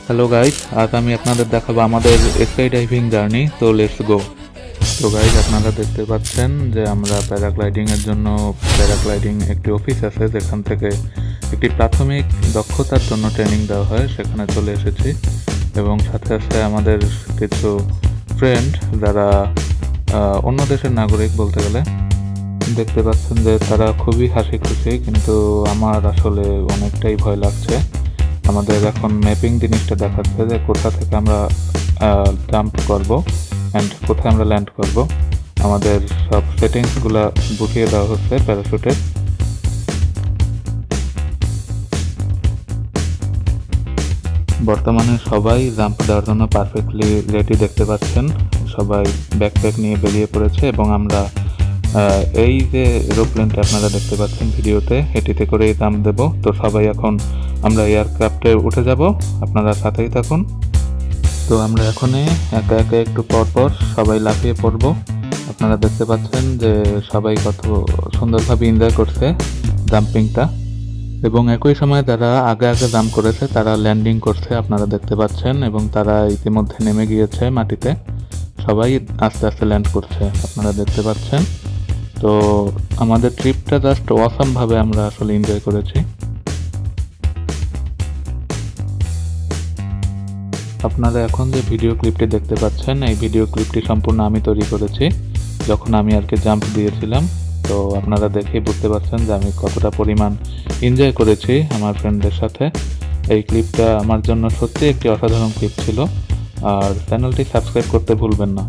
Hello guys, আজ আমি আপনাদের দেখাবো আমাদের স্কাই ডাইভিং জার্নি। তো লেটস গো। তো গাইস, আপনারা দেখতে পাচ্ছেন যে আমরা প্যারাগ্লাইডিং এর জন্য প্যারাগ্লাইডিং একটি অফিস আছে যেখান থেকে একটি প্রাথমিক দক্ষতার জন্য ট্রেনিং দেওয়া হয়, সেখানে চলে এসেছি। এবং সাথে সাথে আমাদের কিছু ফ্রেন্ড যারা অন্য দেশের নাগরিক বলতে গেলে, দেখতে পাচ্ছেন যে তারা খুবই হাসি খুশি, কিন্তু আমার আসলে অনেকটাই ভয় লাগছে। আমাদের এখন ম্যাপিং জিনিসটা দেখাচ্ছে যে কোথা থেকে আমরা জাম্প করব অ্যান্ড কোথায় আমরা ল্যান্ড করব। আমাদের সব সেটিংসগুলো বুঝিয়ে দেওয়া হচ্ছে প্যারাশুটের। বর্তমানে সবাই জাম্প দেওয়ার জন্য পারফেক্টলি রেডি, দেখতে পাচ্ছেন সবাই ব্যাকপ্যাক নিয়ে বেরিয়ে পড়েছে। এবং আমরা এই যে এরোপ্লেনটা আপনারা দেখতে পাচ্ছেন ভিডিওতে, এটিতে করেই জাম্প দেব। তো সবাই এখন আমরা এয়ারক্রাফটে উঠে যাব, আপনারা সাথেই থাকুন। তো আমরা এখনই একে একে একটু পর পর সবাই লাফিয়ে পড়ব। আপনারা দেখতে পাচ্ছেন যে সবাই কত সুন্দরভাবে এনজয় করছে জাম্পিংটা। এবং একই সময় যারা আগে আগে জাম্প করেছে তারা ল্যান্ডিং করছে, আপনারা দেখতে পাচ্ছেন। এবং তারা ইতিমধ্যে নেমে গিয়েছে মাটিতে, সবাই আস্তে আস্তে ল্যান্ড করছে, আপনারা দেখতে পাচ্ছেন। তো আমাদের ট্রিপটা জাস্ট অসাম ভাবে আমরা আসলে এনজয় করেছি। আপনারা এখন যে ভিডিও ক্লিপটি দেখতে পাচ্ছেন, এই ভিডিও ক্লিপটি সম্পূর্ণ আমি তৈরি করেছি যখন আমি আর কি জাম্প দিয়েছিলাম। তো আপনারা দেখেই বুঝতে পারছেন যে আমি কতটা পরিমাণ এনজয় করেছি আমার ফ্রেন্ডদের সাথে। এই ক্লিপটা আমার জন্য সত্যি একটি অসাধারণ ক্লিপ ছিল। আর চ্যানেলটি সাবস্ক্রাইব করতে ভুলবেন না।